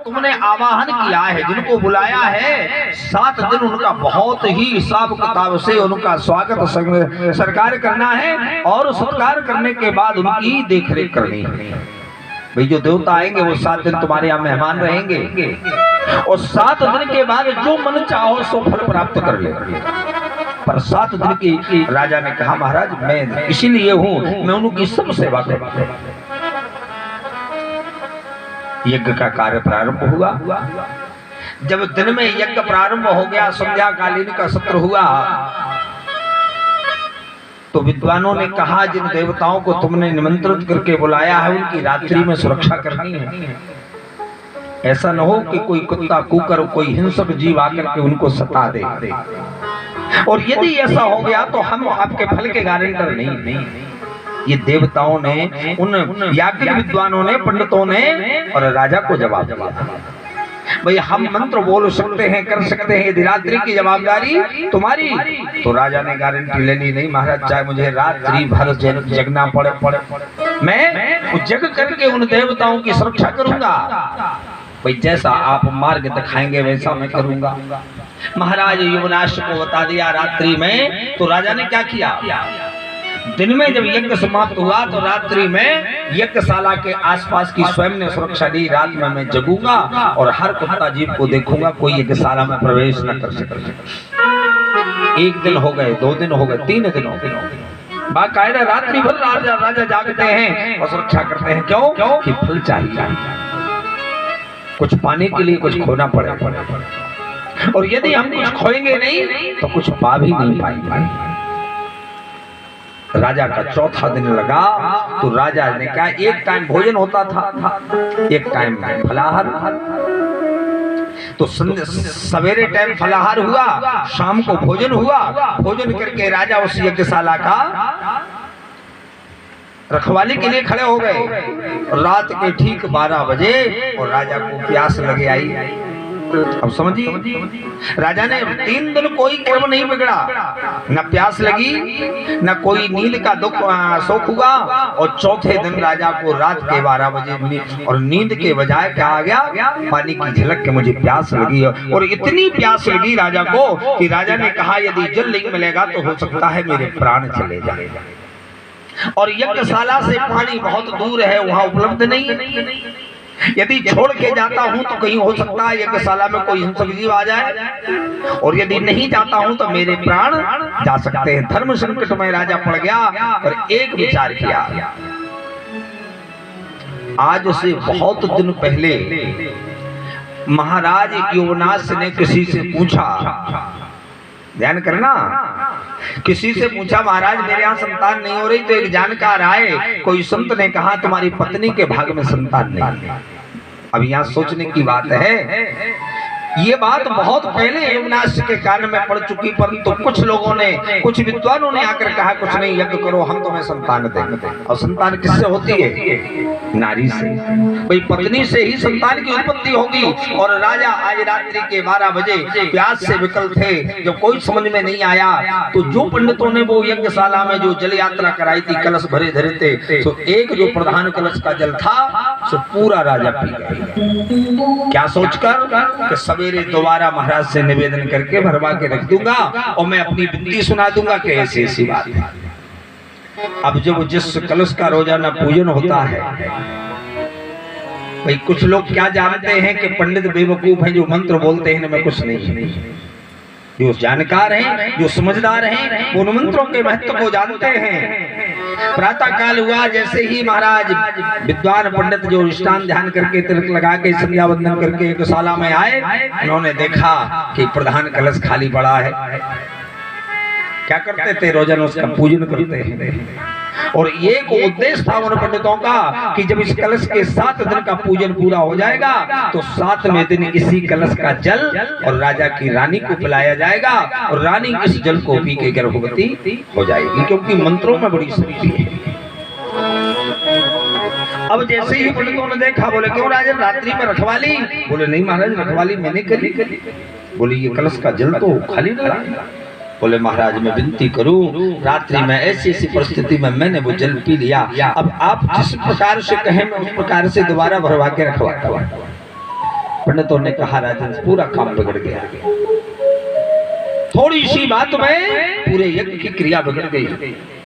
तुमने आवाहन किया है, जिनको बुलाया है, 7 दिन उनका बहुत ही हिसाब किताब से उनका स्वागत सरकार करना है और सत्कार करने के बाद उनकी देखरेख करनी है। भाई जो देवता आएंगे वो 7 दिन तुम्हारे यहाँ मेहमान रहेंगे और 7 दिन के बाद जो मन चाहो सो फल प्राप्त कर ले। पर 7 दिन की राजा ने कहा महाराज मैं इसीलिए हूँ, मैं उनकी सब सेवा करूँ। यज्ञ का कार्य प्रारंभ हुआ। जब दिन में यज्ञ प्रारंभ हो गया, संध्या कालीन का सत्र हुआ, तो विद्वानों ने कहा जिन देवताओं को तुमने निमंत्रित करके बुलाया है उनकी रात्रि में सुरक्षा करनी है। ऐसा न हो कि कोई कुत्ता कुकर कोई हिंसक जीव आकर के उनको सता दे, और यदि ऐसा हो गया तो हम आपके फल के गारंटर नहीं। ये देवताओं ने, उन याज्ञिक विद्वानों ने, पंडितों ने और राजा को जवाब दिया भाई हम मंत्र बोल सकते हैं, कर सकते हैं, यदि रात्रि की जवाबदारी तुम्हारी। तो राजा ने गारंटी लेनी नहीं महाराज, चाहे मुझे रात्रि भर जगना पड़े मैं जग करके उन देवताओं की सुरक्षा करूंगा। भाई जैसा आप मार्ग दिखाएंगे वैसा मैं करूंगा। महाराज युवनाश को बता दिया रात्रि में। तो राजा ने क्या किया, दिन में जब यज्ञ समाप्त हुआ तो रात्रि में यज्ञशाला के आसपास की स्वयं ने सुरक्षा दी। रात में मैं जगूंगा और हर कुत्ता जीव को देखूंगा, कोई यज्ञशाला में प्रवेश न कर सके। 1 दिन हो गए, 2 दिन हो गए, 3 दिन हो गए। बाकायदा रात्रि भर राजा जागते हैं और सुरक्षा करते हैं। क्यों कि फल चाहिए, कुछ पाने के लिए कुछ खोना पड़े, और यदि हम कुछ खोएंगे नहीं तो कुछ पा भी नहीं पाएंगे। राजा का 4था दिन लगा तो राजा ने कहा, एक टाइम भोजन होता था, एक टाइम फलाहार। तो सवेरे टाइम फलाहार हुआ, शाम को भोजन हुआ। भोजन करके राजा उस यज्ञशाला का रखवाली के लिए खड़े हो गए। रात के ठीक 12 बजे और राजा को प्यास लगे आई। अब समझिए, राजा ने 3 दिन कोई कर्म नहीं बिगड़ा, न प्यास लगी न कोई नींद का दुख शोक हुआ। और 4थे दिन राजा को रात के 12 बजे और नींद के बजाय क्या आ गया, पानी की झलक के मुझे प्यास लगी। और इतनी प्यास लगी राजा को कि राजा ने कहा यदि जल नहीं मिलेगा तो हो सकता है मेरे प्राण चले जाए। और यज्ञशाला से पानी बहुत दूर है, वहां उपलब्ध नहीं है। यदि छोड़ के जाता हूं तो कहीं हो सकता है यज्ञशाला में कोई हिंसक जीव आ जाए, और यदि नहीं जाता हूं तो मेरे प्राण जा सकते हैं। धर्म संकट में राजा पड़ गया और एक विचार किया। आज से बहुत दिन पहले महाराज युवनाश ने किसी से पूछा, ध्यान करना, किसी से पूछा महाराज मेरे यहाँ संतान नहीं हो रही। तो एक जानकार आए, कोई संत ने कहा तुम्हारी पत्नी के भाग में संतान नहीं। अब यहाँ सोचने की बात है, ये बात बहुत पहले युवनाश के कान में पड़ चुकी, परंतु कुछ लोगों ने, कुछ विद्वानों ने आकर कहा कुछ नहीं, यज्ञ करो, हम तुम्हें संतान देंगे। और संतान किससे होती है? नारी से। भाई पत्नी से ही संतान की उत्पत्ति होगी। और राजा आज रात्रि के 12 बजे प्यास से विकल थे, जब कोई समझ में नहीं आया तो जो पंडितों ने वो यज्ञशाला में जो जल यात्रा कराई थी, कलश भरे धरे थे, तो एक जो प्रधान कलश का जल था सो पूरा राजा पी गया। क्या सोचकर सवेरे दोबारा महाराज से निवेदन करके भरवा के रख दूंगा और मैं अपनी विनती सुना दूंगा कि ऐसी बात है। अब जब जिस कलश का रोजाना पूजन होता है, भाई कुछ लोग क्या जानते हैं कि पंडित बेवकूफ हैं जो मंत्र बोलते हैं, इनमें कुछ नहीं। जो जानकार हैं, जो समझदार हैं, वो मंत्रों के महत्व को जानते हैं। प्रातः काल हुआ, जैसे ही महाराज विद्वान पंडित जो स्नान ध्यान करके तिलक लगा के संध्या वंदन करके यज्ञशाला में आए, उन्होंने देखा कि प्रधान कलश खाली पड़ा है। क्या करते थे? रोजाना उसका पूजन करते हैं। और एक उद्देश्य था उन पंडितों का कि जब इस कलश के 7 दिन का पूजन पूरा हो जाएगा तो 7वें दिन इसी कलश का जल और राजा की रानी को पिलाया जाएगा, और रानी इस जल को पी के गर्भवती हो जाएगी, क्योंकि मंत्रों में बड़ी शक्ति है। अब जैसे ही पंडितों ने देखा, बोले क्यों राजन रात्रि में रखवाली? बोले नहीं महाराज, रखवाली मैंने करी। बोले ये कलश का जल तो खाली पड़ा। बोले महाराज मैं विनती करूं, रात्रि में ऐसी परिस्थिति में मैंने वो जल पी लिया, अब आप जिस प्रकार से कहें मैं उस प्रकार से दोबारा भरवा के रखवाता हूं। पंडितों ने कहा राजन पूरा काम बिगड़ गया, थोड़ी सी बात में पूरे यज्ञ की क्रिया बिगड़ गई।